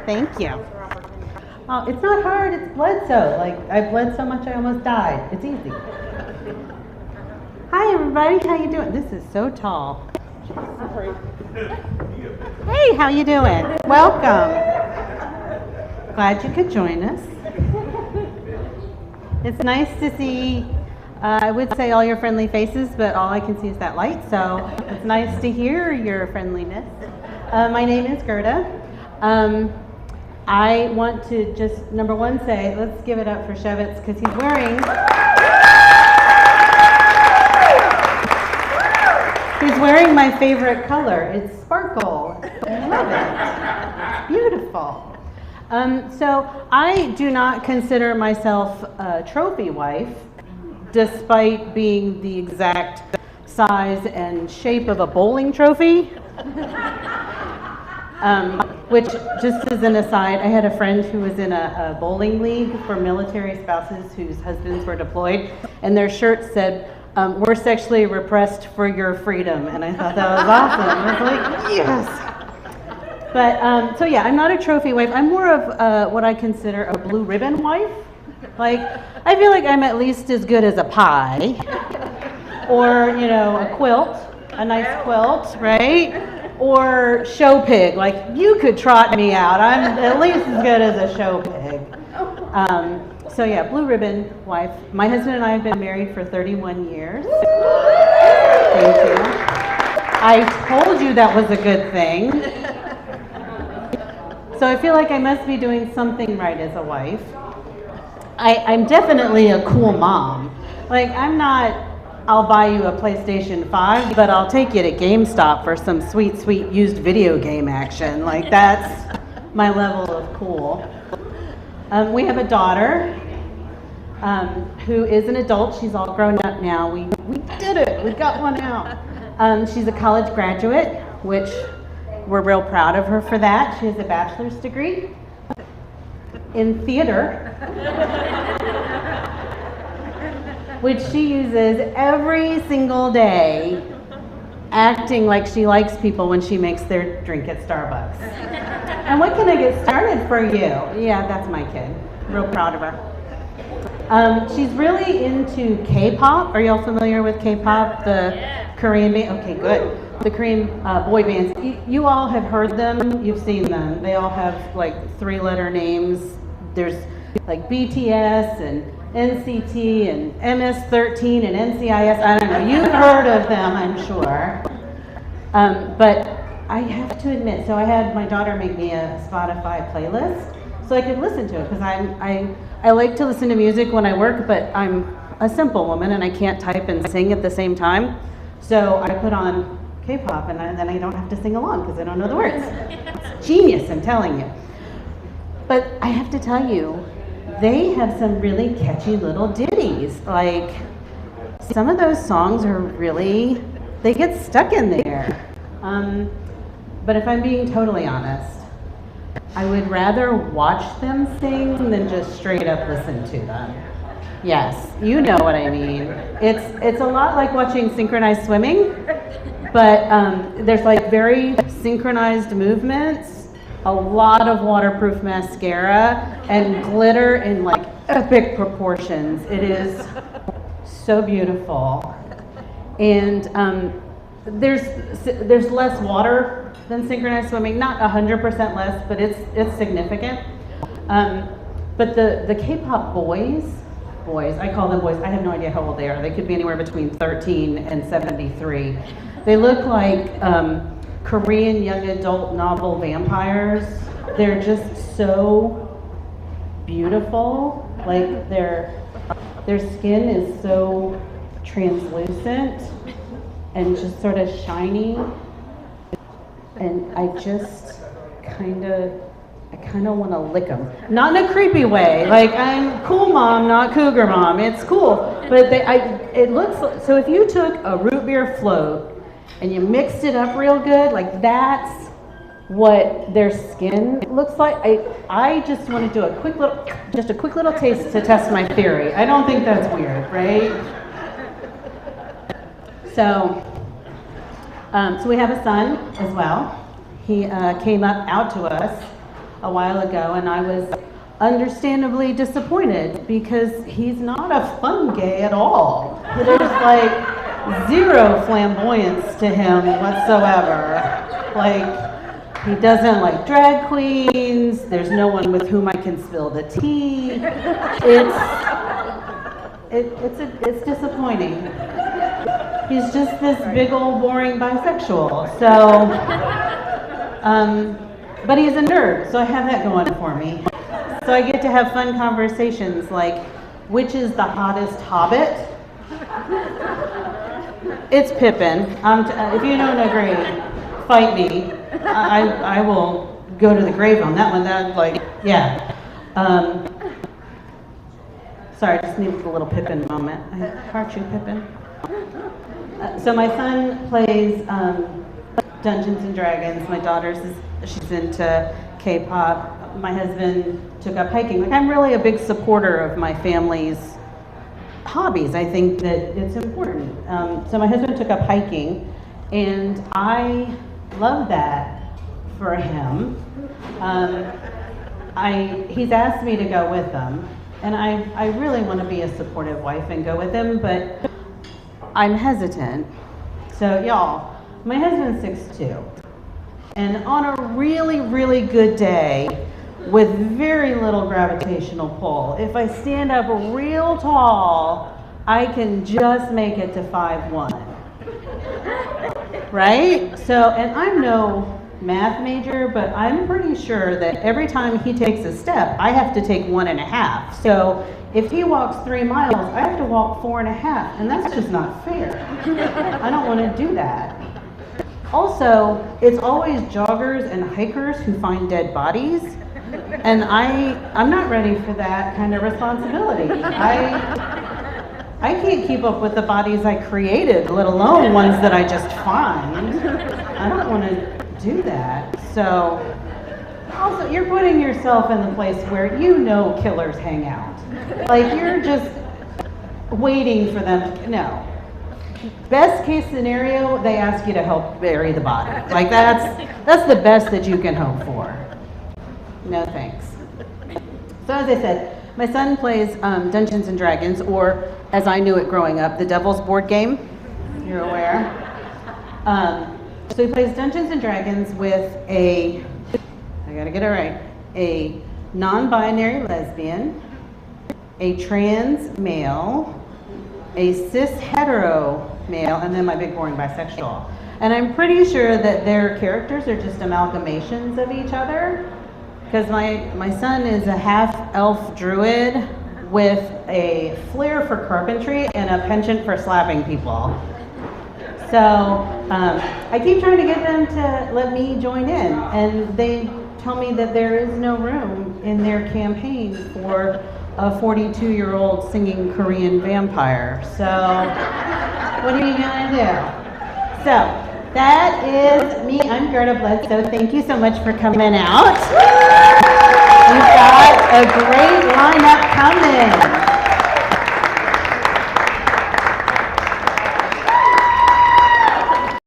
Thank you. Oh, it's not hard, it's bled so. Like, I bled so much I almost died. It's easy. Hi everybody, how you doing? This is so tall. Hey, how you doing? Welcome. Glad you could join us. It's nice to see, I would say all your friendly faces, but all I can see is that light, so it's nice to hear your friendliness. My name is Gerda. I want to just, number one, say, let's give it up for Shevitz, because he's wearing my favorite color. It's sparkle. I love it. It's beautiful. So I do not consider myself a trophy wife, despite being the exact size and shape of a bowling trophy. Which, just as an aside, I had a friend who was in a bowling league for military spouses whose husbands were deployed, and their shirt said, "We're sexually repressed for your freedom," and I thought that was awesome. I was like, yes. But, so yeah, I'm not a trophy wife. I'm more of what I consider a blue ribbon wife. Like, I feel like I'm at least as good as a pie, or, you know, a quilt, a nice quilt, right? Or show pig, like you could trot me out. I'm at least as good as a show pig. So yeah, blue ribbon wife. My husband and I have been married for 31 years. Thank you. I told you that was a good thing. So I feel like I must be doing something right as a wife. I'm definitely a cool mom. Like, I'm not, I'll buy you a PlayStation 5, but I'll take you to GameStop for some sweet, sweet used video game action. Like, that's my level of cool. We have a daughter who is an adult. She's all grown up now. We did it. We got one out. She's a college graduate, which we're real proud of her for that. She has a bachelor's degree in theater, which she uses every single day, acting like she likes people when she makes their drink at Starbucks. And what can I get started for you? Yeah, that's my kid. Real proud of her. She's really into K-pop. Are y'all familiar with K-pop? The Korean band? Okay, good. The Korean boy bands. You all have heard them. You've seen them. They all have like 3-letter names. There's like BTS and NCT and MS13 and NCIS, I don't know, you've heard of them, I'm sure. But I have to admit, so I had my daughter make me a Spotify playlist so I could listen to it, because I like to listen to music when I work, but I'm a simple woman and I can't type and sing at the same time. So I put on K-pop and then I don't have to sing along because I don't know the words. It's genius, I'm telling you. But I have to tell you, they have some really catchy little ditties. Like, some of those songs are really, they get stuck in there. But if I'm being totally honest, I would rather watch them sing than just straight up listen to them. Yes, you know what I mean. It's a lot like watching synchronized swimming, but there's like very synchronized movements, a lot of waterproof mascara, and glitter in like epic proportions. It is so beautiful. And there's less water than synchronized swimming, not 100% less, but it's significant. But the K-pop boys, I call them boys, I have no idea how old they are. They could be anywhere between 13 and 73. They look like Korean young adult novel vampires. They're just so beautiful. Like, their skin is so translucent and just sort of shiny. And I just kind of want to lick them. Not in a creepy way. Like, I'm cool mom, not cougar mom. It's cool. But it looks like, so if you took a root beer float and you mixed it up real good, like, that's what their skin looks like. I just want to do a quick little taste to test my theory. I don't think that's weird, right? So we have a son as well. He came out to us a while ago, and I was understandably disappointed because he's not a fun gay at all. There's like zero flamboyance to him whatsoever. Like, he doesn't like drag queens. There's no one with whom I can spill the tea. It's disappointing. He's just this big old boring bisexual. So, but he's a nerd, so I have that going for me. So I get to have fun conversations like, which is the hottest hobbit? It's Pippin. If you don't agree, fight me. I will go to the grave on that one. That, like, yeah. Sorry, I just needed a little Pippin moment. Aren't you, Pippin? So my son plays Dungeons and Dragons. My daughter's she's into K-pop. My husband took up hiking. Like, I'm really a big supporter of my family's hobbies. I think that it's important. So my husband took up hiking, and I love that for him. He's asked me to go with him, and I really want to be a supportive wife and go with him, but I'm hesitant. So y'all, my husband's 6'2", and on a really, really good day, with very little gravitational pull, if I stand up real tall, I can just make it to 5'1". Right? So, and I'm no math major, but I'm pretty sure that every time he takes a step, I have to take 1.5. So if he walks 3 miles, I have to walk 4.5, and that's just not fair. I don't want to do that. Also, it's always joggers and hikers who find dead bodies, and I'm not ready for that kind of responsibility. I can't keep up with the bodies I created, let alone ones that I just find. I don't want to do that. So, also, you're putting yourself in the place where you know killers hang out. Like, you're just waiting for them. No. Best case scenario, they ask you to help bury the body. Like, that's the best that you can hope for. No thanks. So as I said, my son plays Dungeons and Dragons, or as I knew it growing up, the Devil's board game. You're aware. So he plays Dungeons and Dragons with I gotta get it right, a non-binary lesbian, a trans male, a cis hetero male, and then my big boring bisexual. And I'm pretty sure that their characters are just amalgamations of each other, because my son is a half-elf druid with a flair for carpentry and a penchant for slapping people. So I keep trying to get them to let me join in, and they tell me that there is no room in their campaign for a 42-year-old singing Korean vampire. So what are you gonna do? So that is me. I'm Gerda Bledsoe. Thank you so much for coming out. We've got a great lineup coming.